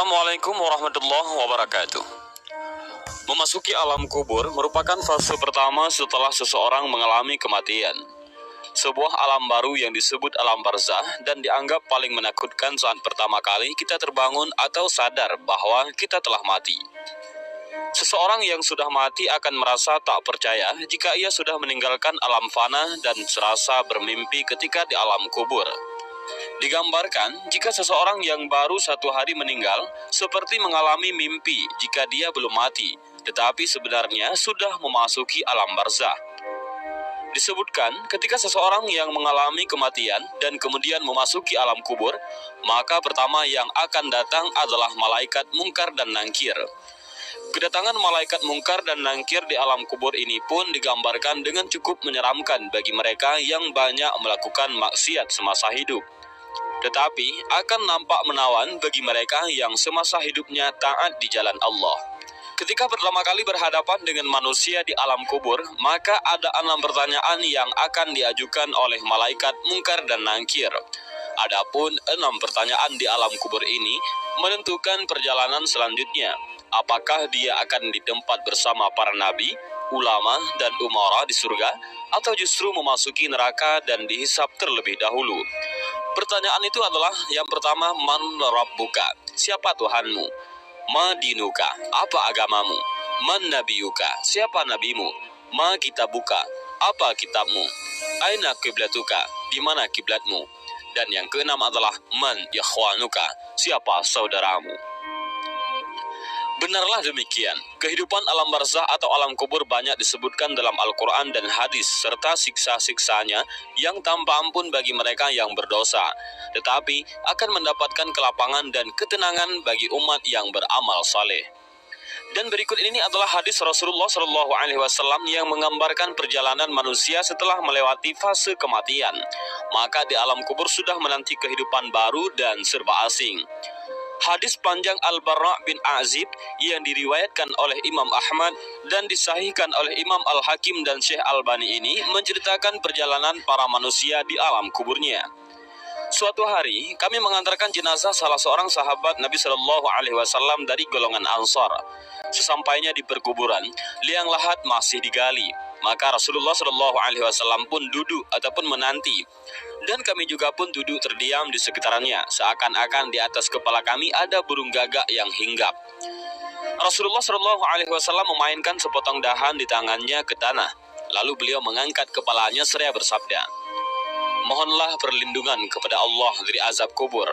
Assalamualaikum warahmatullahi wabarakatuh. Memasuki alam kubur merupakan fase pertama setelah seseorang mengalami kematian. Sebuah alam baru yang disebut alam barzah dan dianggap paling menakutkan saat pertama kali kita terbangun atau sadar bahwa kita telah mati. Seseorang yang sudah mati akan merasa tak percaya jika ia sudah meninggalkan alam fana dan serasa bermimpi ketika di alam kubur. Digambarkan jika seseorang yang baru satu hari meninggal seperti mengalami mimpi jika dia belum mati, tetapi sebenarnya sudah memasuki alam barzah. Disebutkan ketika seseorang yang mengalami kematian dan kemudian memasuki alam kubur, maka pertama yang akan datang adalah malaikat mungkar dan nangkir. Kedatangan malaikat mungkar dan nangkir di alam kubur ini pun digambarkan dengan cukup menyeramkan bagi mereka yang banyak melakukan maksiat semasa hidup. Tetapi akan nampak menawan bagi mereka yang semasa hidupnya taat di jalan Allah. Ketika pertama kali berhadapan dengan manusia di alam kubur, maka ada 6 pertanyaan yang akan diajukan oleh malaikat mungkar dan nangkir. Adapun 6 pertanyaan di alam kubur ini menentukan perjalanan selanjutnya. Apakah dia akan di tempat bersama para nabi, ulama, dan umara di surga, atau justru memasuki neraka dan dihisab terlebih dahulu? Pertanyaan itu adalah yang pertama, man rabbuka, siapa Tuhanmu? Ma dinuka, apa agamamu? Man nabiyuka, siapa nabimu? Ma kitabuka, apa kitabmu? Aina kiblatuka, di mana kiblatmu? Dan yang keenam adalah man ikhwanuka, siapa saudaramu? Benarlah demikian, kehidupan alam barzah atau alam kubur banyak disebutkan dalam Al-Quran dan hadis, serta siksa-siksanya yang tanpa ampun bagi mereka yang berdosa, tetapi akan mendapatkan kelapangan dan ketenangan bagi umat yang beramal saleh. Dan berikut ini adalah hadis Rasulullah SAW yang menggambarkan perjalanan manusia setelah melewati fase kematian. Maka di alam kubur sudah menanti kehidupan baru dan serba asing. Hadis panjang Al-Bara' bin Azib yang diriwayatkan oleh Imam Ahmad dan disahihkan oleh Imam Al-Hakim dan Syekh Albani ini menceritakan perjalanan para manusia di alam kuburnya. Suatu hari kami mengantarkan jenazah salah seorang sahabat Nabi Shallallahu Alaihi Wasallam dari golongan Ansar. Sesampainya di perkuburan, liang lahat masih digali. Maka Rasulullah Shallallahu Alaihi Wasallam pun duduk ataupun menanti, dan kami juga pun duduk terdiam di sekitarnya, seakan-akan di atas kepala kami ada burung gagak yang hinggap. Rasulullah Shallallahu Alaihi Wasallam memainkan sepotong dahan di tangannya ke tanah, lalu beliau mengangkat kepalanya seraya bersabda, "Mohonlah perlindungan kepada Allah dari azab kubur."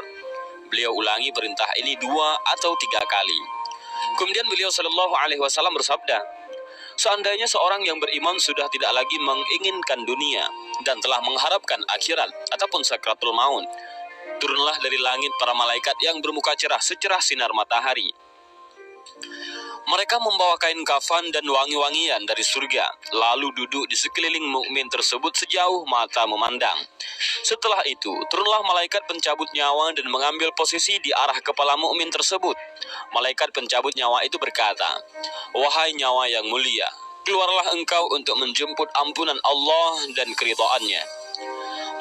Beliau ulangi perintah ini 2 atau 3 kali. Kemudian beliau Shallallahu Alaihi Wasallam bersabda, "Seandainya seorang yang beriman sudah tidak lagi menginginkan dunia dan telah mengharapkan akhirat ataupun sakratul maut, turunlah dari langit para malaikat yang bermuka cerah secerah sinar matahari. Mereka membawa kain kafan dan wangi-wangian dari surga, lalu duduk di sekeliling mukmin tersebut sejauh mata memandang. Setelah itu, turunlah malaikat pencabut nyawa dan mengambil posisi di arah kepala mukmin tersebut. Malaikat pencabut nyawa itu berkata, 'Wahai nyawa yang mulia, keluarlah engkau untuk menjemput ampunan Allah dan keridhaannya.'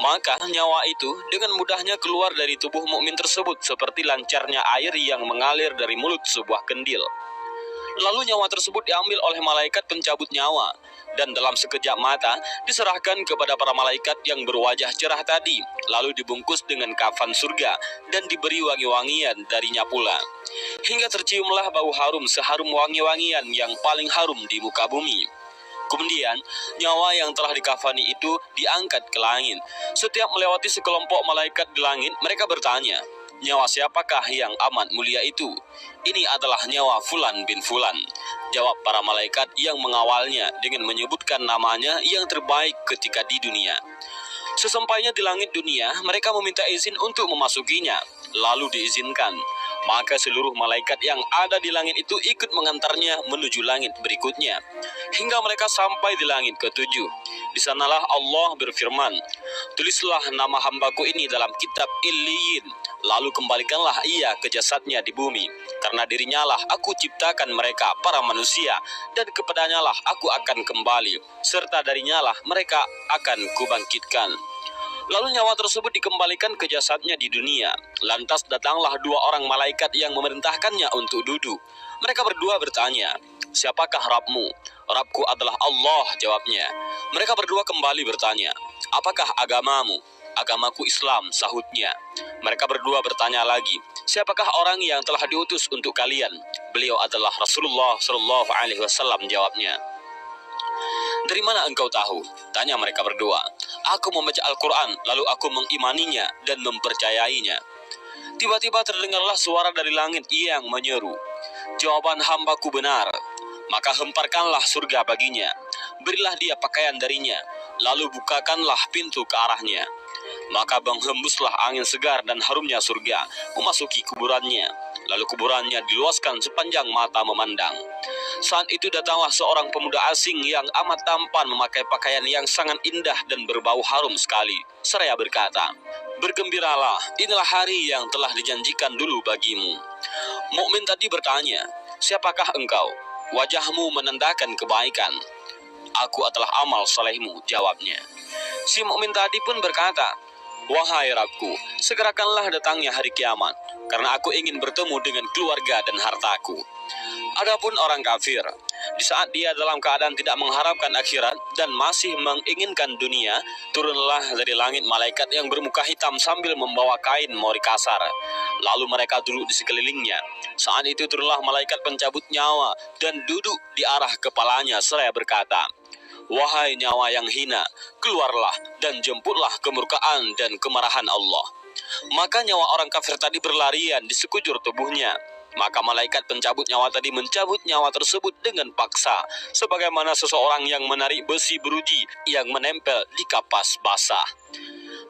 Maka nyawa itu dengan mudahnya keluar dari tubuh mukmin tersebut seperti lancarnya air yang mengalir dari mulut sebuah kendil. Lalu nyawa tersebut diambil oleh malaikat pencabut nyawa, dan dalam sekejap mata diserahkan kepada para malaikat yang berwajah cerah tadi, lalu dibungkus dengan kafan surga dan diberi wangi-wangian darinya pula. Hingga terciumlah bau harum seharum wangi-wangian yang paling harum di muka bumi. Kemudian, nyawa yang telah dikafani itu diangkat ke langit. Setiap melewati sekelompok malaikat di langit, mereka bertanya, 'Nyawa siapakah yang amat mulia itu?' 'Ini adalah nyawa Fulan bin Fulan,' jawab para malaikat yang mengawalnya dengan menyebutkan namanya yang terbaik ketika di dunia. Sesampainya di langit dunia, mereka meminta izin untuk memasukinya, lalu diizinkan. Maka seluruh malaikat yang ada di langit itu ikut mengantarnya menuju langit berikutnya, hingga mereka sampai di langit ke-7. Di sanalah Allah berfirman, 'Tulislah nama hambaku ini dalam kitab Illiyin, lalu kembalikanlah ia ke jasadnya di bumi, karena dirinya lah aku ciptakan mereka, para manusia, dan kepadanya lah aku akan kembali, serta darinya lah mereka akan kubangkitkan.' Lalu nyawa tersebut dikembalikan ke jasadnya di dunia. Lantas datanglah dua orang malaikat yang memerintahkannya untuk duduk. Mereka berdua bertanya, "Siapakah Rabbmu?" "Rabbku adalah Allah," jawabnya. Mereka berdua kembali bertanya, "Apakah agamamu?" "Agamaku Islam," sahutnya. Mereka berdua bertanya lagi, "Siapakah orang yang telah diutus untuk kalian?" "Beliau adalah Rasulullah Shallallahu Alaihi Wasallam," jawabnya. "Dari mana engkau tahu?" tanya mereka berdua. "Aku membaca Al-Quran, lalu aku mengimaninya dan mempercayainya." Tiba-tiba terdengarlah suara dari langit yang menyeru, "Jawaban hambaku benar, maka hemparkanlah surga baginya. Berilah dia pakaian darinya, lalu bukakanlah pintu ke arahnya. Maka menghembuslah angin segar dan harumnya surga memasuki kuburannya. Lalu kuburannya diluaskan sepanjang mata memandang. Saat itu datanglah seorang pemuda asing yang amat tampan memakai pakaian yang sangat indah dan berbau harum sekali. Seraya berkata, "Bergembiralah, inilah hari yang telah dijanjikan dulu bagimu." Mukmin tadi bertanya, "Siapakah engkau?" "Wajahmu menandakan kebaikan." "Aku adalah amal salehmu," jawabnya. Si mukmin tadi pun berkata, "Wahai Rabbku, segerakanlah datangnya hari kiamat, karena aku ingin bertemu dengan keluarga dan hartaku." Adapun orang kafir, di saat dia dalam keadaan tidak mengharapkan akhirat dan masih menginginkan dunia, turunlah dari langit malaikat yang bermuka hitam sambil membawa kain mori kasar. Lalu mereka duduk di sekelilingnya. Saat itu turunlah malaikat pencabut nyawa dan duduk di arah kepalanya seraya berkata, "Wahai nyawa yang hina, keluarlah dan jemputlah kemurkaan dan kemarahan Allah." Maka nyawa orang kafir tadi berlarian di sekujur tubuhnya. Maka malaikat pencabut nyawa tadi mencabut nyawa tersebut dengan paksa, sebagaimana seseorang yang menarik besi beruji yang menempel di kapas basah.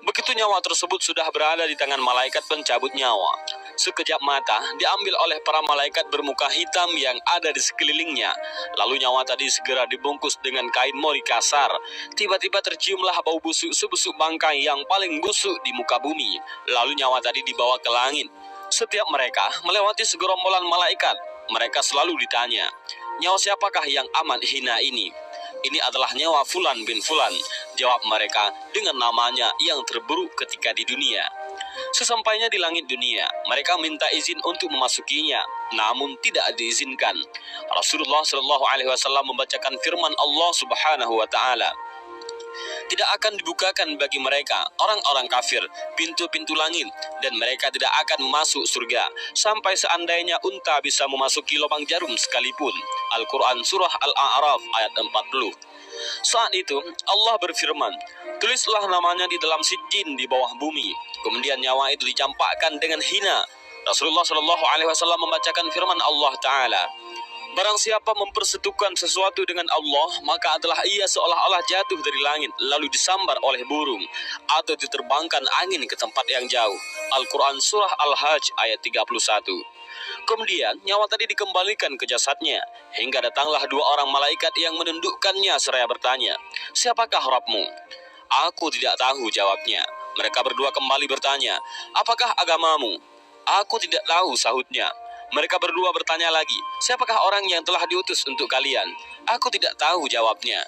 Begitu nyawa tersebut sudah berada di tangan malaikat pencabut nyawa, sekejap mata diambil oleh para malaikat bermuka hitam yang ada di sekelilingnya. Lalu nyawa tadi segera dibungkus dengan kain mori kasar. Tiba-tiba terciumlah bau busuk sebusuk bangkai yang paling busuk di muka bumi. Lalu nyawa tadi dibawa ke langit. Setiap mereka melewati segerombolan malaikat, mereka selalu ditanya, "Nyawa siapakah yang amat hina ini?" "Ini adalah nyawa Fulan bin Fulan," jawab mereka dengan namanya yang terburuk ketika di dunia. Sesampainya di langit dunia, mereka minta izin untuk memasukinya, namun tidak diizinkan. Rasulullah Shallallahu Alaihi Wasallam membacakan firman Allah Subhanahu Wa Taala, "Tidak akan dibukakan bagi mereka, orang-orang kafir, pintu-pintu langit, dan mereka tidak akan masuk surga, sampai seandainya unta bisa memasuki lubang jarum sekalipun." Al-Quran Surah Al-A'raf ayat 40. Saat itu, Allah berfirman, "Tulislah namanya di dalam sijin di bawah bumi." Kemudian nyawa itu dicampakkan dengan hina. Rasulullah Shallallahu Alaihi Wasallam membacakan firman Allah Ta'ala, "Barang siapa mempersekutukan sesuatu dengan Allah, maka adalah ia seolah-olah jatuh dari langit, lalu disambar oleh burung, atau diterbangkan angin ke tempat yang jauh." Al-Quran Surah Al-Hajj ayat 31. Kemudian nyawa tadi dikembalikan ke jasadnya, hingga datanglah dua orang malaikat yang menundukkannya seraya bertanya, "Siapakah Rabbmu?" "Aku tidak tahu," jawabnya. Mereka berdua kembali bertanya, "Apakah agamamu?" "Aku tidak tahu," sahutnya. Mereka berdua bertanya lagi, "Siapakah orang yang telah diutus untuk kalian?" "Aku tidak tahu," jawabnya.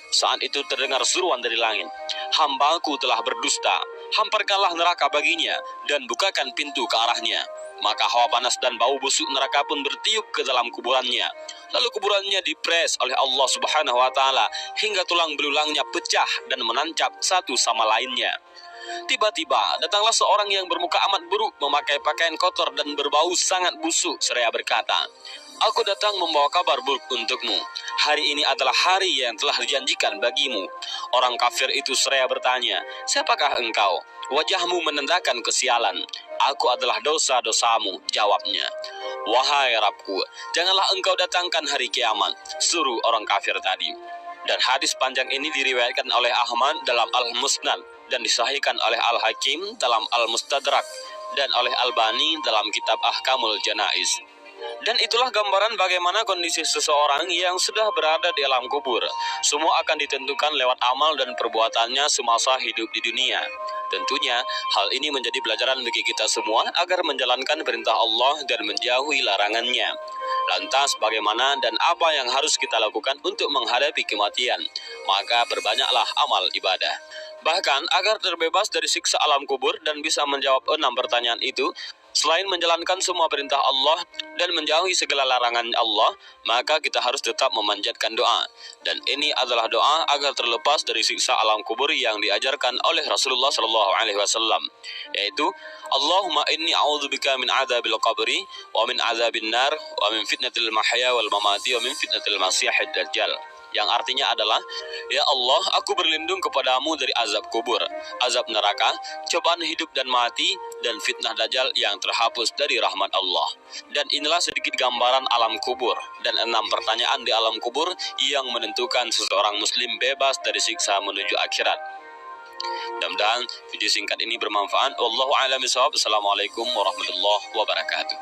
Saat itu terdengar seruan dari langit, "Hambaku telah berdusta, hamparkanlah neraka baginya dan bukakan pintu ke arahnya." Maka hawa panas dan bau busuk neraka pun bertiup ke dalam kuburannya. Lalu kuburannya dipres oleh Allah Subhanahu Wa Taala hingga tulang belulangnya pecah dan menancap satu sama lainnya. Tiba-tiba datanglah seorang yang bermuka amat buruk, memakai pakaian kotor dan berbau sangat busuk, seraya berkata, "Aku datang membawa kabar buruk untukmu. Hari ini adalah hari yang telah dijanjikan bagimu." Orang kafir itu seraya bertanya, "Siapakah engkau?" "Wajahmu menandakan kesialan." "Aku adalah dosa-dosamu," jawabnya. "Wahai Rabbku, janganlah engkau datangkan hari kiamat," suruh orang kafir tadi. Dan hadis panjang ini diriwayatkan oleh Ahmad dalam Al-Musnad dan disahihkan oleh Al-Hakim dalam Al-Mustadrak dan oleh Albani dalam kitab Ahkamul Janaiz. Dan itulah gambaran bagaimana kondisi seseorang yang sudah berada di alam kubur. Semua akan ditentukan lewat amal dan perbuatannya semasa hidup di dunia. Tentunya hal ini menjadi pelajaran bagi kita semua agar menjalankan perintah Allah dan menjauhi larangannya. Lantas bagaimana dan apa yang harus kita lakukan untuk menghadapi kematian? Maka perbanyaklah amal ibadah. Bahkan agar terbebas dari siksa alam kubur dan bisa menjawab 6 pertanyaan itu, selain menjalankan semua perintah Allah dan menjauhi segala larangan Allah, maka kita harus tetap memanjatkan doa. Dan ini adalah doa agar terlepas dari siksa alam kubur yang diajarkan oleh Rasulullah SAW, yaitu Allahumma inni a'udzubika min adzabil qabri wa min adzabin nar wa min fitnatil mahya wal mamati wa min fitnatil masiihid dajjal. Yang artinya adalah, ya Allah, aku berlindung kepadamu dari azab kubur, azab neraka, cobaan hidup dan mati, dan fitnah dajjal yang terhapus dari rahmat Allah. Dan inilah sedikit gambaran alam kubur, dan 6 pertanyaan di alam kubur yang menentukan seseorang muslim bebas dari siksa menuju akhirat. Mudah-mudahan video singkat ini bermanfaat. Wallahu a'lam bishawab. Assalamualaikum warahmatullahi wabarakatuh.